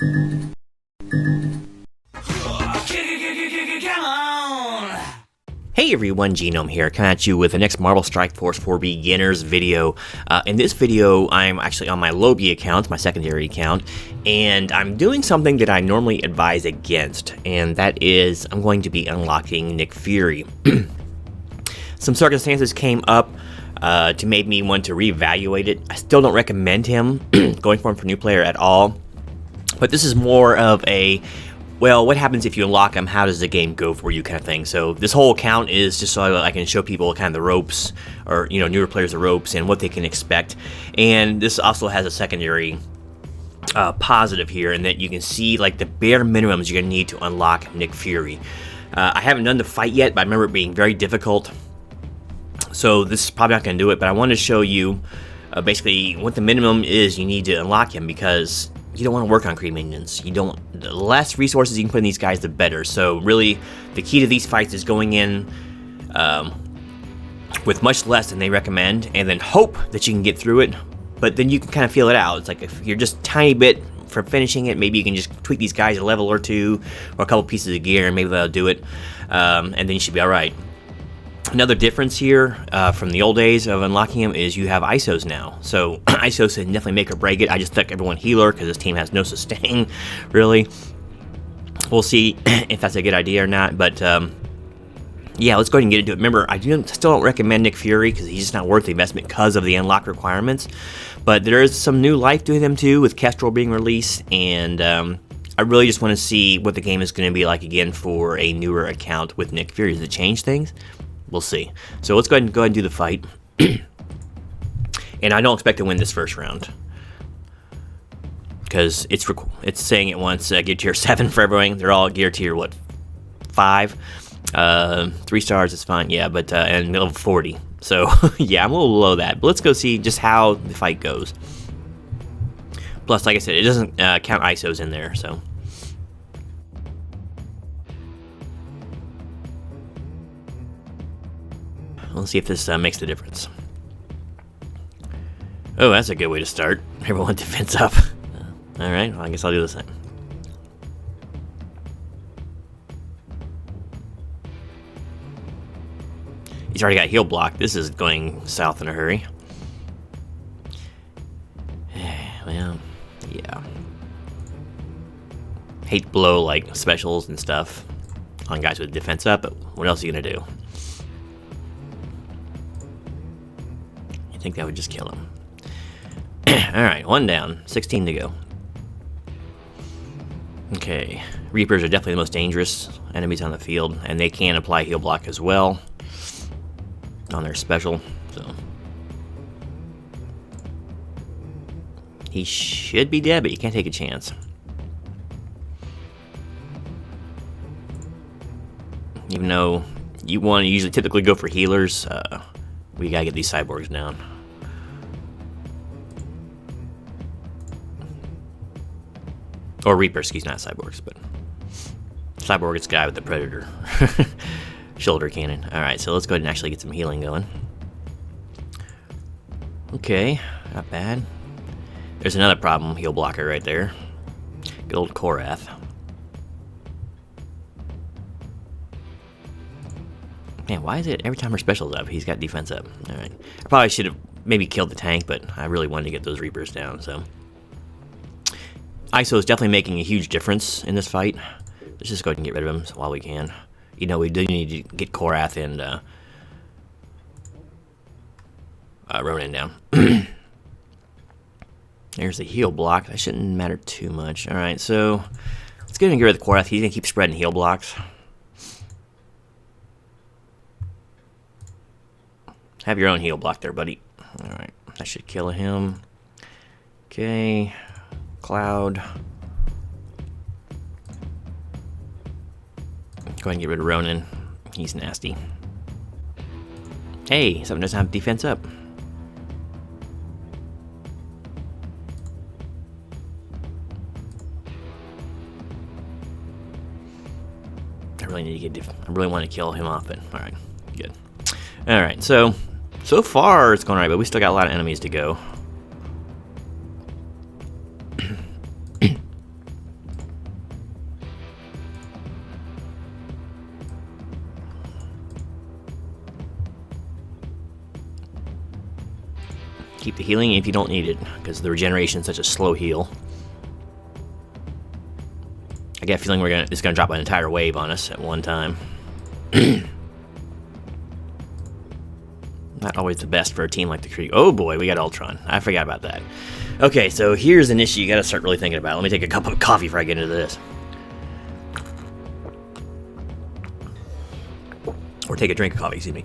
Hey everyone, Genome here, coming at you with the next Marvel Strike Force for Beginners video. In this video, I'm actually on my Lobby account, my secondary account, and I'm doing something that I normally advise against, and that is I'm going to be unlocking Nick Fury. Some circumstances came up to make me want to reevaluate it. I still don't recommend him going for him for new player at all, but this is more of a, well, what happens if you unlock him? How does the game go for you kind of thing. So this whole account is just so I can show people kind of the ropes, or, you know, newer players the ropes and what they can expect. And this also has a secondary positive here, in that you can see like the bare minimums you're going to need to unlock Nick Fury. I haven't done the fight yet, but I remember it being very difficult. So this is probably not going to do it, but I wanted to show you basically what the minimum is you need to unlock him, because you don't want to work on creep minions. You don't. The less resources you can put in these guys, the better. So really, the key to these fights is going in with much less than they recommend, and then hope that you can get through it. But then you can kind of feel it out. It's like if you're just a tiny bit from finishing it, maybe you can just tweak these guys a level or two, or a couple pieces of gear, and maybe that'll do it. And then you should be all right. Another difference here from the old days of unlocking him is you have ISOs now. So ISOs can definitely make or break it. I just stuck everyone healer because this team has no sustain, really. We'll see if that's a good idea or not. But yeah, let's go ahead and get into it. Remember, I still don't recommend Nick Fury because he's just not worth the investment because of the unlock requirements. But there is some new life to him too, with Kestrel being released, and I really just want to see what the game is going to be like again for a newer account with Nick Fury. Does it change things? We'll see. So let's go ahead and do the fight. And I don't expect to win this first round, because it's saying it wants gear tier 7 for everyone. They're all gear tier, what, 5? 3 stars is fine, yeah, but and level 40. So yeah, I'm a little below that. But let's go see just how the fight goes. Plus, like I said, it doesn't count ISOs in there, so. Let's see if this makes the difference. Oh, that's a good way to start. Everyone defense up. Alright, well, I guess I'll do the same. He's already got heal block. This is going south in a hurry. Well, yeah. Hate to blow like specials and stuff on guys with defense up, but what else are you gonna do? I think that would just kill him. Alright, 1 down, 16 to go. Okay, Reapers are definitely the most dangerous enemies on the field, and they can apply heal block as well on their special, so he should be dead, but you can't take a chance. Even though you want to usually typically go for healers, we gotta get these cyborgs down. Or Reapers, excuse me, not cyborgs, but cyborg is the guy with the Predator shoulder cannon. Alright, so let's go ahead and actually get some healing going. Okay, not bad. There's another problem heal blocker right there. Good old Korath. Man, why is it every time her special's up, he's got defense up? Alright. I probably should have maybe killed the tank, but I really wanted to get those Reapers down, so. ISO is definitely making a huge difference in this fight. Let's just go ahead and get rid of him while we can. You know, we do need to get Korath and Ronan down. There's the heal block. That shouldn't matter too much. Alright, so let's go ahead and get rid of the Korath. He's going to keep spreading heal blocks. Have your own heal block there, buddy. Alright, that should kill him. Okay. Cloud. Go ahead and get rid of Ronan. He's nasty. Hey, something doesn't have defense up. I really need to get I really want to kill him off, but alright, good. Alright, so far it's going alright, but we still got a lot of enemies to go. Keep the healing if you don't need it, because the regeneration is such a slow heal. I get a feeling it's gonna drop an entire wave on us at one time. Not always the best for a team like the Krieg. Oh boy, we got Ultron. I forgot about that. Okay, so here's an issue you gotta start really thinking about. Let me take a cup of coffee before I get into this. Or take a drink of coffee, excuse me.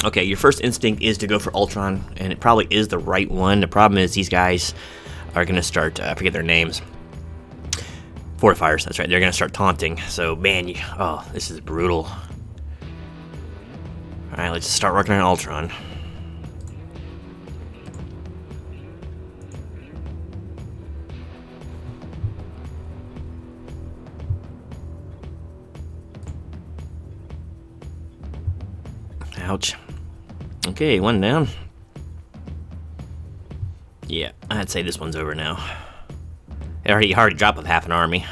Okay, your first instinct is to go for Ultron, and it probably is the right one. The problem is these guys are gonna start, I forget their names. Fortifiers, that's right, they're gonna start taunting. So, man, oh, this is brutal. Alright, let's just start working on Ultron. Ouch. Okay, one down. Yeah, I'd say this one's over now. It already dropped with half an army.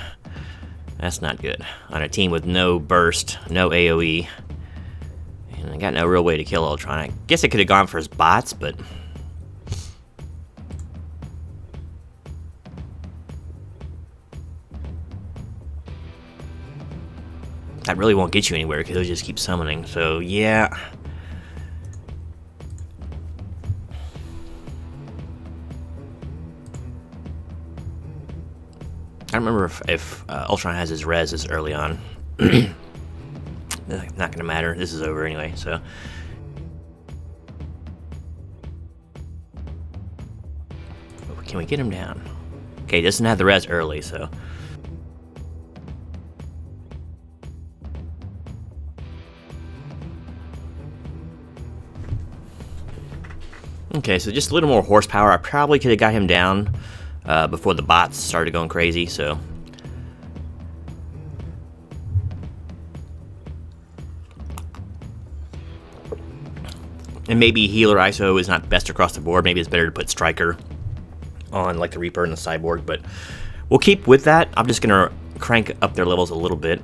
That's not good. On a team with no burst, no AoE. And I got no real way to kill Ultron. I guess I could have gone for his bots, but... that really won't get you anywhere, because he'll just keep summoning. So, yeah... I don't remember if Ultron has his res as early on. Not gonna matter. This is over anyway, so. Can we get him down? Okay, he doesn't have the res early, so. Okay, so just a little more horsepower. I probably could have got him down before the bots started going crazy, so. And maybe healer ISO is not best across the board. Maybe it's better to put Striker on, like the Reaper and the Cyborg, but we'll keep with that. I'm just gonna crank up their levels a little bit.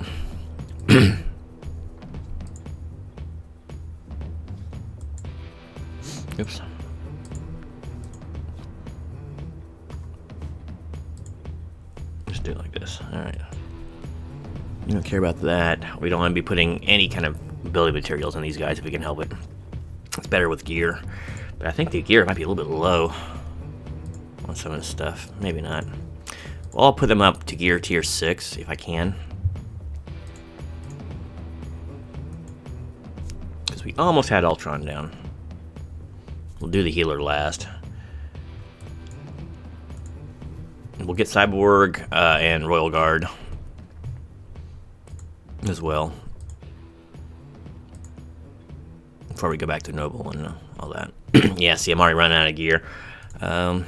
Oops. Just do it like this. Alright. You don't care about that. We don't want to be putting any kind of ability materials on these guys if we can help it. It's better with gear. But I think the gear might be a little bit low on some of this stuff. Maybe not. Well, I'll put them up to gear tier 6 if I can. Because we almost had Ultron down. We'll do the healer last. And we'll get Cyborg and Royal Guard as well. Before we go back to Noble and all that. Yeah, see, I'm already running out of gear. Let's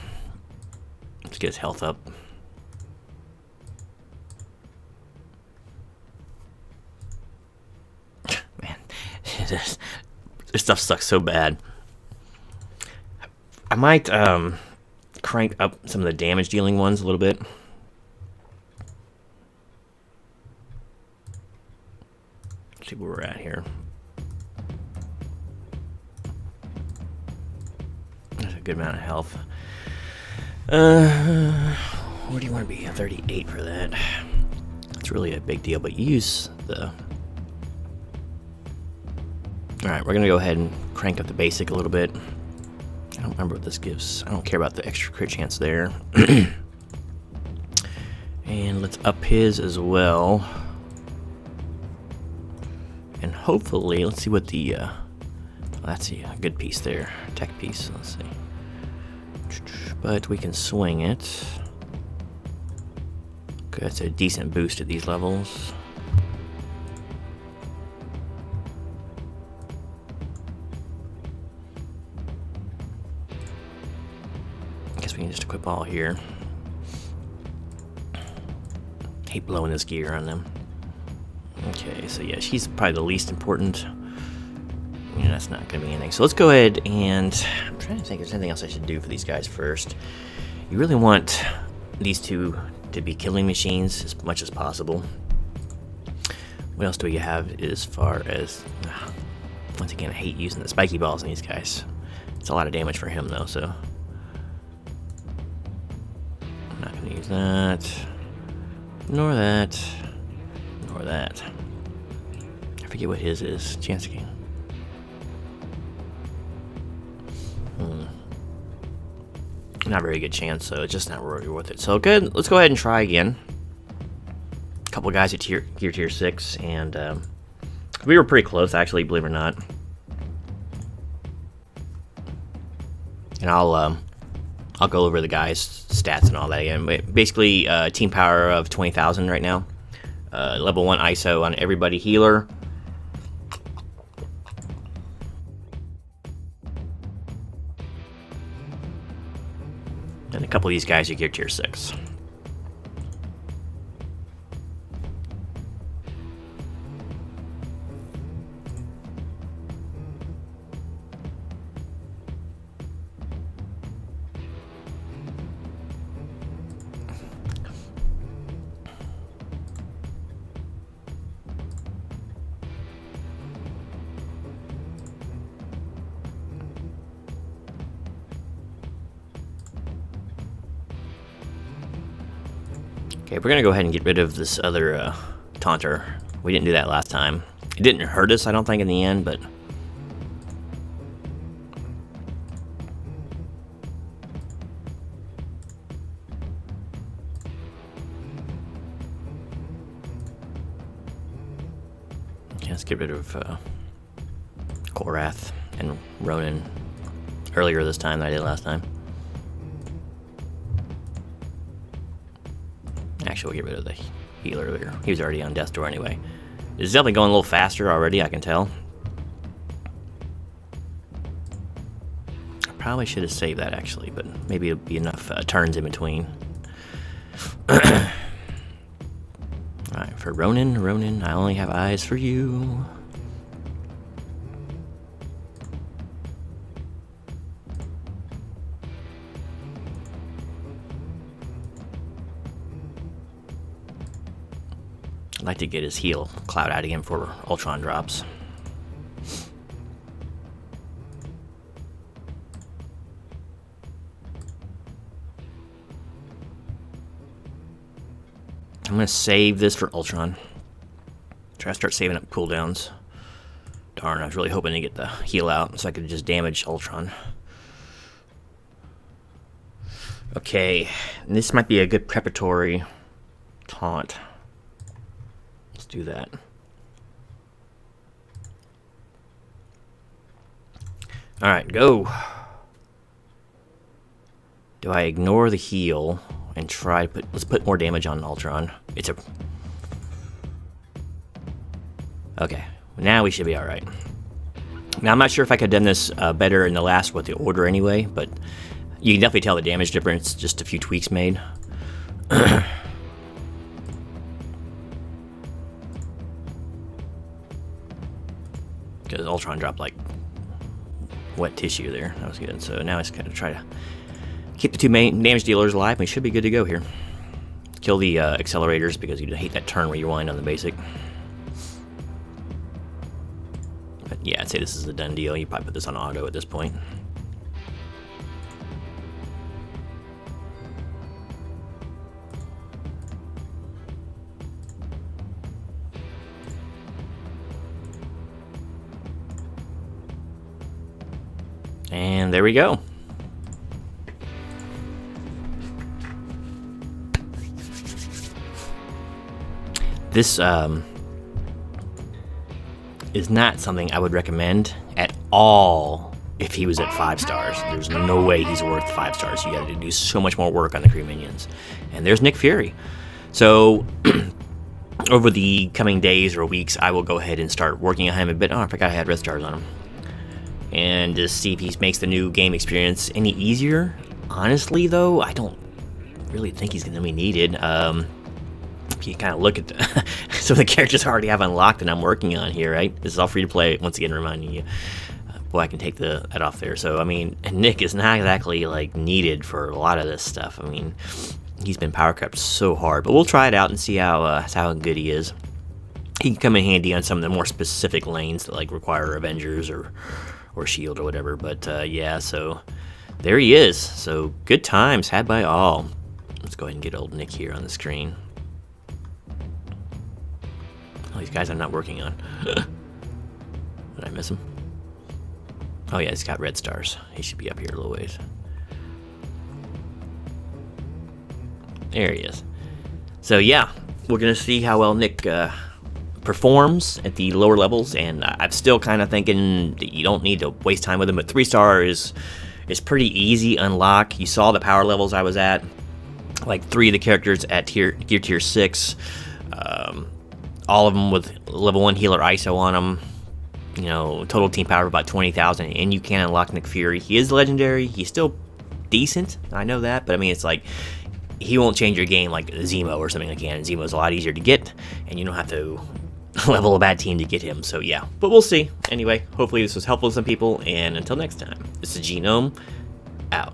get his health up. Man, this stuff sucks so bad. I might crank up some of the damage dealing ones a little bit. Let's see where we're at here. There's a good amount of health. Where do you want to be? 38 for that. It's really a big deal, but use the... Alright, we're going to go ahead and crank up the basic a little bit. I don't remember what this gives. I don't care about the extra crit chance there. And let's up his as well. And hopefully, let's see what the... that's a good piece there. Tech piece, let's see. But we can swing it. Okay, that's a decent boost at these levels. I guess we can just equip all here. Hate blowing this gear on them. Okay, so yeah, she's probably the least important. Yeah, that's not going to be anything. So let's go ahead and... I'm trying to think if there's anything else I should do for these guys first. You really want these two to be killing machines as much as possible. What else do we have as far as... once again, I hate using the spiky balls on these guys. It's a lot of damage for him, though, so... I'm not going to use that. Nor that. Nor that. I forget what his is. Chance game. Not very good chance, so it's just not really worth it. So good, let's go ahead and try again. A couple guys at gear tier 6, and we were pretty close, actually, believe it or not. And I'll go over the guys' stats and all that again. But basically, team power of 20,000 right now. Level 1 ISO on everybody. Healer. And a couple of these guys are gear tier 6. Okay, we're gonna go ahead and get rid of this other taunter. We didn't do that last time. It didn't hurt us, I don't think, in the end, but... Okay, let's get rid of Korath and Ronin earlier this time than I did last time. Actually, we'll get rid of the healer here. He was already on death's door anyway. It's definitely going a little faster already, I can tell. I probably should have saved that, actually, but maybe it'll be enough turns in between. Alright, for Ronin, I only have eyes for you. I'd like to get his heal cloud out again for Ultron drops. I'm going to save this for Ultron. Try to start saving up cooldowns. Darn, I was really hoping to get the heal out so I could just damage Ultron. Okay, and this might be a good preparatory taunt. Do that. Alright, go. Do I ignore the heal and try to let's put more damage on Ultron. It's a... Okay, now we should be alright. Now I'm not sure if I could have done this better in the last with the order anyway, but you can definitely tell the damage difference, just a few tweaks made. Because Ultron dropped like wet tissue there. That was good. So now I just kind of try to keep the two main damage dealers alive. We should be good to go here. Kill the accelerators because you hate that turn where you wind on the basic. But yeah, I'd say this is a done deal. You probably put this on auto at this point. And there we go. This is not something I would recommend at all if he was at 5 stars. There's no way he's worth 5 stars. You gotta do so much more work on the crew minions. And there's Nick Fury. So over the coming days or weeks, I will go ahead and start working on him a bit. Oh, I forgot I had red stars on him. And just see if he makes the new game experience any easier. Honestly, though, I don't really think he's going to be needed. If you kind of look at some of the characters I already have unlocked and I'm working on here, right? This is all free to play, once again, reminding you. Boy, I can take that off there. So, I mean, Nick is not exactly, like, needed for a lot of this stuff. I mean, he's been power crept so hard. But we'll try it out and see how good he is. He can come in handy on some of the more specific lanes that, like, require Avengers or or shield or whatever. But yeah, so there he is. So good times had by all. Let's go ahead and get old Nick here on the screen. Oh, these guys I'm not working on. Did I miss him? Oh yeah, he's got red stars. He should be up here a little ways. There he is. So yeah, we're gonna see how well Nick performs at the lower levels, and I'm still kind of thinking that you don't need to waste time with him. But 3-star is pretty easy unlock. You saw the power levels I was at, like 3 of the characters at gear tier 6, all of them with level 1 healer ISO on them. You know, total team power of about 20,000, and you can unlock Nick Fury. He is legendary. He's still decent, I know that, but I mean, it's like he won't change your game like Zemo or something like that. And Zemo's a lot easier to get, and you don't have to level a bad team to get him. So yeah, but we'll see. Anyway, hopefully this was helpful to some people, and until next time, this is Genome, out.